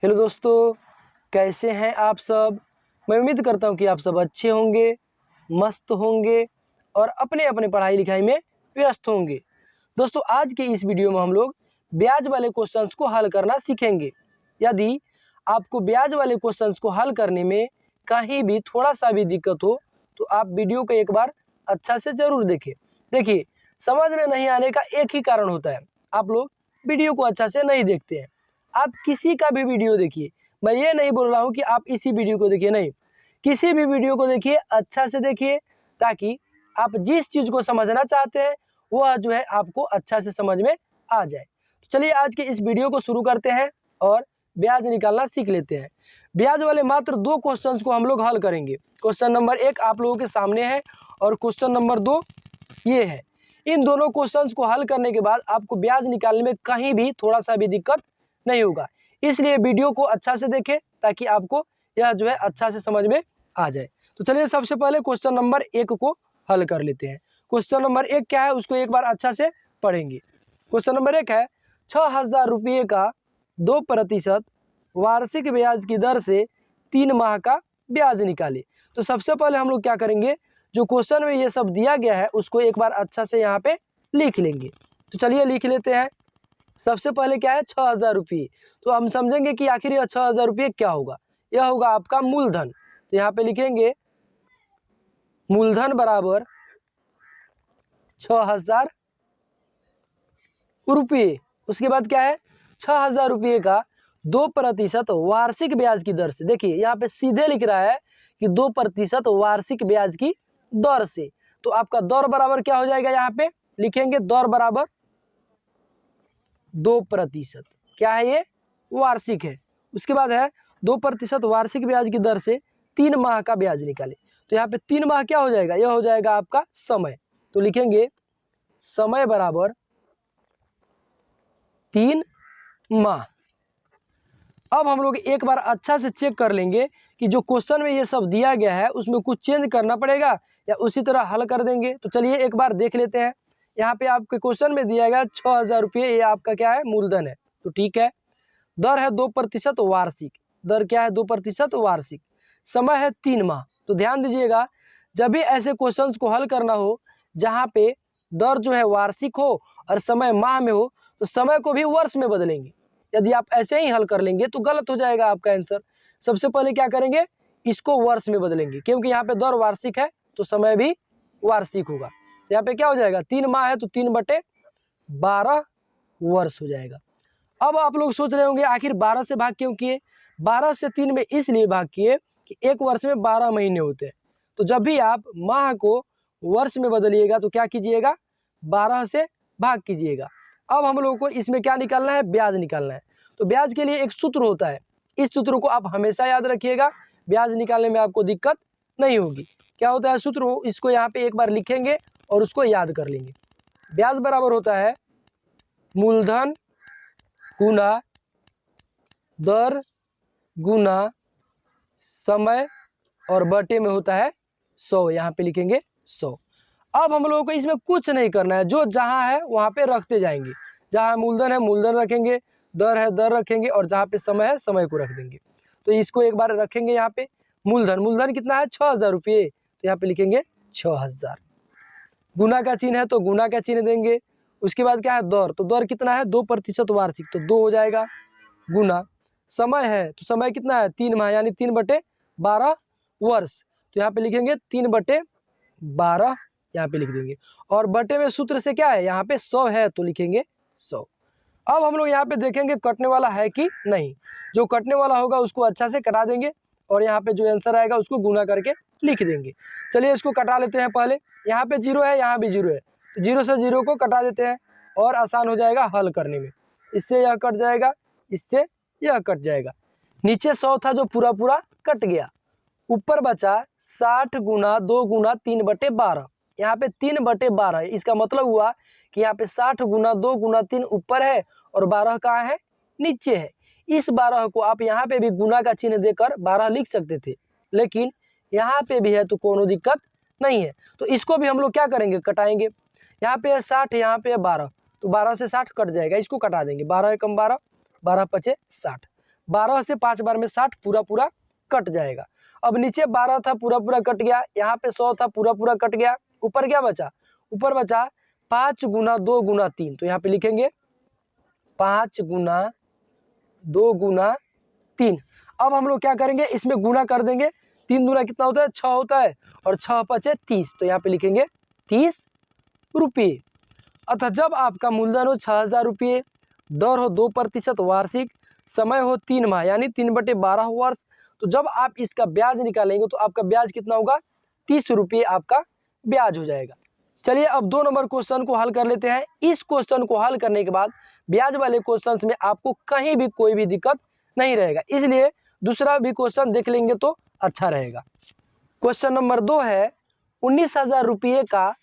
Hello दोस्तों, कैसे हैं आप सब। मैं उम्मीद करता हूं कि आप सब अच्छे होंगे, मस्त होंगे और अपने अपने पढ़ाई लिखाई में व्यस्त होंगे। दोस्तों, आज के इस वीडियो में हम लोग ब्याज वाले क्वेश्चंस को हल करना सीखेंगे। यदि आपको ब्याज वाले क्वेश्चंस को हल करने में कहीं भी थोड़ा सा भी दिक्कत हो तो आप वीडियो को एक बार अच्छा से ज़रूर देखें। देखिए, समझ में नहीं आने का एक ही कारण होता है, आप लोग वीडियो को अच्छा से नहीं देखते हैं। आप किसी का भी वीडियो देखिए, मैं ये नहीं बोल रहा हूँ कि आप इसी वीडियो को देखिए, नहीं, किसी भी वीडियो को देखिए, अच्छा से देखिए, ताकि आप जिस चीज़ को समझना चाहते हैं वह जो है आपको अच्छा से समझ में आ जाए। तो चलिए आज के इस वीडियो को शुरू करते हैं और ब्याज निकालना सीख लेते हैं। ब्याज वाले मात्र 2 क्वेश्चंस को हम लोग हल करेंगे। क्वेश्चन नंबर 1 आप लोगों के सामने है और क्वेश्चन नंबर 2 ये है। इन दोनों क्वेश्चंस को हल करने के बाद आपको ब्याज निकालने में कहीं भी थोड़ा सा भी दिक्कत नहीं होगा। इसलिए वीडियो को अच्छा से देखें ताकि आपको यह जो है अच्छा से समझ में आ जाए। तो चलिए सबसे पहले क्वेश्चन नंबर 1 को हल कर लेते हैं। क्वेश्चन नंबर 1 क्या है उसको एक बार अच्छा से पढ़ेंगे। क्वेश्चन नंबर 1 है 6,000 रुपये का 2% वार्षिक ब्याज की दर से 3 माह का ब्याज निकाले। तो सबसे पहले हम लोग क्या करेंगे, जो क्वेश्चन में ये सब दिया गया है उसको एक बार अच्छा से यहाँ पे लिख लेंगे। तो चलिए लिख लेते हैं। सबसे पहले क्या है 6,000 रुपये। तो हम समझेंगे कि आखिर यह 6,000 रुपये क्या होगा। यह होगा आपका मूलधन। तो यहाँ पे लिखेंगे मूलधन बराबर 6,000 रुपये। उसके बाद क्या है 6,000 रुपये का 2% वार्षिक ब्याज की दर से। देखिए यहाँ पे सीधे लिख रहा है कि 2% वार्षिक ब्याज की दर से। तो आपका दर बराबर क्या हो जाएगा, यहाँ पे लिखेंगे दर बराबर 2%। क्या है ये, वार्षिक है। उसके बाद है 2% वार्षिक ब्याज की दर से 3 माह का ब्याज निकाले। तो यहाँ पे 3 माह क्या हो जाएगा, यह हो जाएगा आपका समय। तो लिखेंगे समय बराबर 3 माह। अब हम लोग एक बार अच्छा से चेक कर लेंगे कि जो क्वेश्चन में ये सब दिया गया है उसमें कुछ चेंज करना पड़ेगा या उसी तरह हल कर देंगे। तो चलिए एक बार देख लेते हैं। यहाँ पे आपके क्वेश्चन में दिया गया 6,000 रुपये, ये आपका क्या है, मूलधन है। तो ठीक है, दर है 2% वार्षिक। दर क्या है, 2% वार्षिक। समय है 3 माह। तो ध्यान दीजिएगा, जब भी ऐसे क्वेश्चंस को हल करना हो जहाँ पे दर जो है वार्षिक हो और समय माह में हो तो समय को भी वर्ष में बदलेंगे। यदि आप ऐसे ही हल कर लेंगे तो गलत हो जाएगा आपका आंसर। सबसे पहले क्या करेंगे, इसको वर्ष में बदलेंगे, क्योंकि यहाँ पे दर वार्षिक है तो समय भी वार्षिक होगा। तो यहाँ पे क्या हो जाएगा, 3 माह है तो 3/12 वर्ष हो जाएगा। अब आप लोग सोच रहे होंगे आखिर 12 से भाग क्यों किए। 12 से 3 में इसलिए भाग किए कि एक वर्ष में 12 महीने होते हैं। तो जब भी आप माह को वर्ष में बदलिएगा तो क्या कीजिएगा, 12 से भाग कीजिएगा। अब हम लोगों को इसमें क्या निकालना है, ब्याज निकालना है। तो ब्याज के लिए एक सूत्र होता है, इस सूत्र को आप हमेशा याद रखिएगा, ब्याज निकालने में आपको दिक्कत नहीं होगी। क्या होता है सूत्र, इसको यहाँ पे एक बार लिखेंगे और उसको याद कर लेंगे। ब्याज बराबर होता है मूलधन गुना दर गुना समय और बटे में होता है 100। यहाँ पे लिखेंगे 100। अब हम लोगों को इसमें कुछ नहीं करना है, जो जहाँ है वहाँ पे रखते जाएंगे। जहाँ मूलधन है मूलधन रखेंगे, दर है दर रखेंगे और जहाँ पे समय है समय को रख देंगे। तो इसको एक बार रखेंगे यहाँ पे। मूलधन, मूलधन कितना है 6,000 रुपये, तो यहाँ पे लिखेंगे 6,000। गुना का चिन्ह है तो गुना का चिन्ह देंगे। उसके बाद क्या है दर, तो दर कितना है 2% वार्षिक, तो 2 हो जाएगा। गुना समय है तो समय कितना है 3 माह यानी 3/12 वर्ष, तो यहाँ पे लिखेंगे 3/12, यहाँ पे लिख देंगे। और बटे में सूत्र से क्या है, यहाँ पे 100 है तो लिखेंगे 100। अब हम लोग यहाँ पे देखेंगे कटने वाला है कि नहीं। जो कटने वाला होगा उसको अच्छा से कटा देंगे और यहाँ पे जो आंसर आएगा उसको गुना करके लिख देंगे। चलिए इसको कटा लेते हैं पहले। यहाँ पे 0 है, यहाँ भी 0 है, तो 0 से 0 को कटा देते हैं और आसान हो जाएगा हल करने में। इससे यह कट जाएगा, इससे यह कट जाएगा। नीचे 100 था जो पूरा पूरा कट गया। ऊपर बचा 60 गुना 2 गुना 3/12। यहाँ पे 3/12 है, इसका मतलब हुआ कि यहाँ पे 60 गुना 2 गुना 3 ऊपर है और 12 कहाँ है, नीचे है। इस 12 को आप यहाँ पे भी गुना का चिन्ह देकर 12 लिख सकते थे, लेकिन यहाँ पे भी है तो कोनो दिक्कत नहीं है। तो इसको भी हम लोग क्या करेंगे, कटाएंगे। यहाँ पे है 60, यहाँ पे है 12, तो 12 से 60 कट जाएगा, इसको कटा देंगे। 12 कम 12, 12 पचे 60, 12 से 5 बार में 60 पूरा पूरा कट जाएगा। अब नीचे 12 था पूरा पूरा कट गया, यहाँ पे 100 था पूरा पूरा कट गया, ऊपर क्या बचा, ऊपर बचा 5 गुना 2 गुना 3, तो यहाँ पे लिखेंगे 5 गुना 2 गुना 3। अब हम लोग क्या करेंगे, इसमें गुना कर देंगे, 3 गुना कितना होता है 6 होता है, और 6 पचे 30, तो यहाँ पे लिखेंगे 30 रुपये। अतः जब आपका मूलधन हो 6000 रुपये, दर हो 2% वार्षिक, समय हो 3 माह यानी 3/12 वर्ष, तो जब आप इसका ब्याज निकालेंगे तो आपका ब्याज कितना होगा, 30 रुपये आपका ब्याज हो जाएगा। चलिए अब 2 नंबर क्वेश्चन को हल कर लेते हैं। इस क्वेश्चन को हल करने के बाद ब्याज वाले क्वेश्चन में आपको कहीं भी कोई भी दिक्कत नहीं रहेगा, इसलिए दूसरा भी क्वेश्चन देख लेंगे तो अच्छा रहेगा। क्वेश्चन नंबर 2 है, 19,000 रुपये का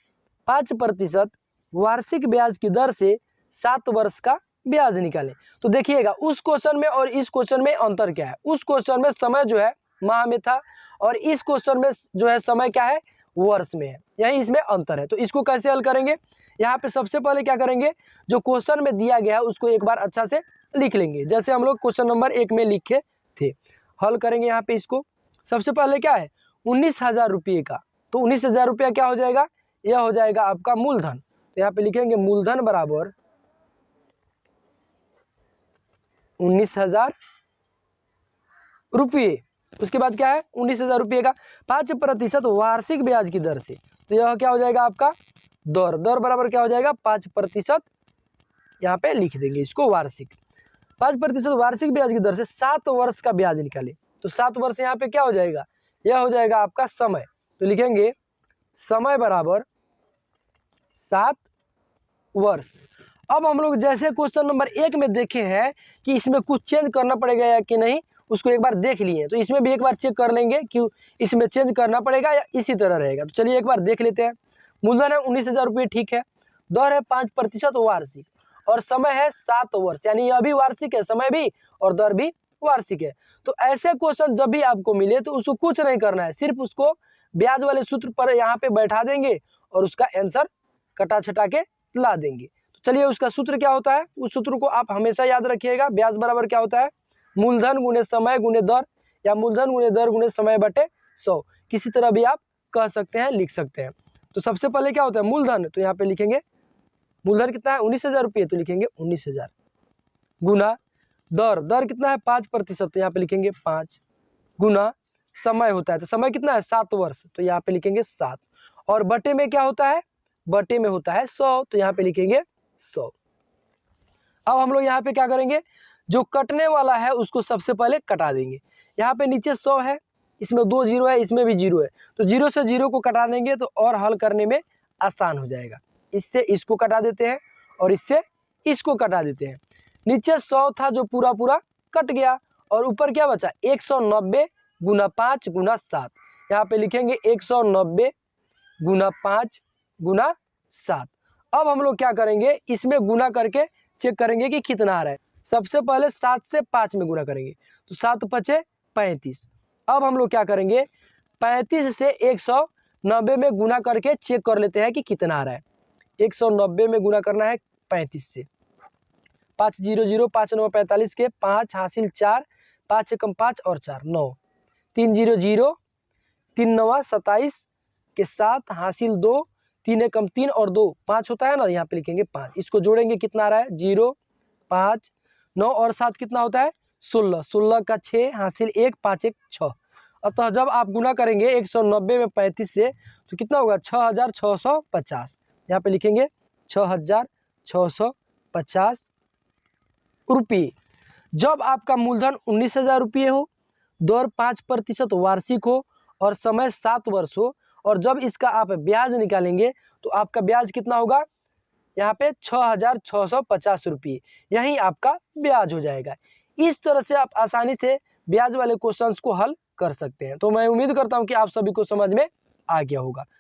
5% वार्षिक ब्याज की दर से 7 वर्ष का ब्याज निकालें। तो देखिएगा उस क्वेश्चन में और इस क्वेश्चन में अंतर क्या है। उस क्वेश्चन में समय जो है माह में था, और इस क्वेश्चन में जो है समय क्या है, वर्ष में है, यही इसमें अंतर है। तो इसको कैसे हल करेंगे, यहाँ पे सबसे पहले क्या करेंगे, जो क्वेश्चन में दिया गया है उसको एक बार अच्छा से लिख लेंगे, जैसे हम लोग क्वेश्चन नंबर 1 में लिखे थे। हल करेंगे यहाँ पे इसको। सबसे पहले क्या है, 19,000 रुपये का, तो 19,000 रुपया क्या हो जाएगा, यह हो जाएगा आपका मूलधन। तो यहाँ पे लिखेंगे मूलधन बराबर 19,000 रुपये। उसके बाद क्या है, 19,000 रुपये का 5% वार्षिक ब्याज की दर से, तो यह क्या हो जाएगा आपका दर, दर बराबर क्या हो जाएगा 5%, यहाँ पे लिख देंगे इसको वार्षिक। 5% वार्षिक ब्याज की दर से 7 वर्ष का ब्याज निकाले, तो 7 वर्ष यहाँ पे क्या हो जाएगा, यह हो जाएगा आपका समय। तो लिखेंगे समय बराबर 7 वर्ष। अब हम लोग जैसे क्वेश्चन नंबर 1 में देखे हैं कि इसमें कुछ चेंज करना पड़ेगा या कि नहीं, उसको एक बार देख लिए, तो इसमें भी एक बार चेक कर लेंगे कि इसमें चेंज करना पड़ेगा या इसी तरह रहेगा। तो चलिए एक बार देख लेते हैं। मूलधन है 19,000 रुपये, ठीक है, दर है 5% वार्षिक, और समय है 7 वर्ष, यानी यह भी वार्षिक है, समय भी और दर भी वार्षिक है। तो ऐसे क्वेश्चन जब भी आपको मिले तो उसको कुछ नहीं करना है, सिर्फ उसको ब्याज वाले सूत्र पर यहाँ पे बैठा देंगे और उसका आंसर कटा छटा के ला देंगे। तो चलिए उसका सूत्र क्या होता है, उस सूत्र को आप हमेशा याद रखिएगा। ब्याज बराबर क्या होता है, मूलधन गुने समय गुने दर, या मूलधन गुने दर गुने समय बटे 100, किसी तरह भी आप कह सकते हैं, लिख सकते हैं। तो सबसे पहले क्या होता है मूलधन, तो यहाँ पे लिखेंगे मूलधन कितना है 19,000 रुपये, तो लिखेंगे 19,000 गुना दर, दर कितना है 5%, तो यहाँ पे लिखेंगे 5 गुना समय होता है, तो समय कितना है 7 वर्ष, तो यहाँ पे लिखेंगे 7, और बटे में क्या होता है, बटे में होता है 100, तो यहाँ पे लिखेंगे 100। अब हम लोग यहाँ पे क्या करेंगे, जो कटने वाला है उसको सबसे पहले कटा देंगे। यहाँ पे नीचे 100 है, इसमें 2 जीरो है, इसमें भी 0 है, तो 0 से 0 को कटा देंगे तो और हल करने में आसान हो जाएगा। इससे इसको कटा देते हैं और इससे इसको कटा देते हैं। नीचे 100 था जो पूरा पूरा कट गया, और ऊपर क्या बचा 190 गुना 5 गुना 7, यहाँ पे लिखेंगे 190 गुना 5 गुना 7। अब हम लोग क्या करेंगे, इसमें गुना करके चेक करेंगे कि कितना आ रहा है। सबसे पहले 7 से 5 में गुना करेंगे, तो 7 पचे 35। अब हम लोग क्या करेंगे, 35 से 190 में गुना करके चेक कर लेते हैं कि कितना आ रहा है। 190 में गुना करना है 35 से, 5 0 0 5 9 45 के 5 हासिल 4, 5 एकम 5 और 4 9, 3 0 0 3 9 27 के 7 हासिल 2, 3 एकम 3 और 2 5 होता है ना, यहाँ पे लिखेंगे 5। इसको जोड़ेंगे कितना आ रहा है 0 5 9 और 7 कितना होता है 16, 16 का 6 हासिल 1 5 1 6। अतः जब आप गुना करेंगे 190 में 35 से तो कितना होगा 6,650, यहाँ पे लिखेंगे 6,650 रुपये। जब आपका मूलधन 19,000 रुपये हो, दर 5% वार्षिक हो और समय 7 वर्ष हो, और जब इसका आप ब्याज निकालेंगे तो आपका ब्याज कितना होगा, यहाँ पे 6,650 रुपये, यही आपका ब्याज हो जाएगा। इस तरह से आप आसानी से ब्याज वाले क्वेश्चंस को हल कर सकते हैं। तो मैं उम्मीद करता हूँ कि आप सभी को समझ में आ गया होगा।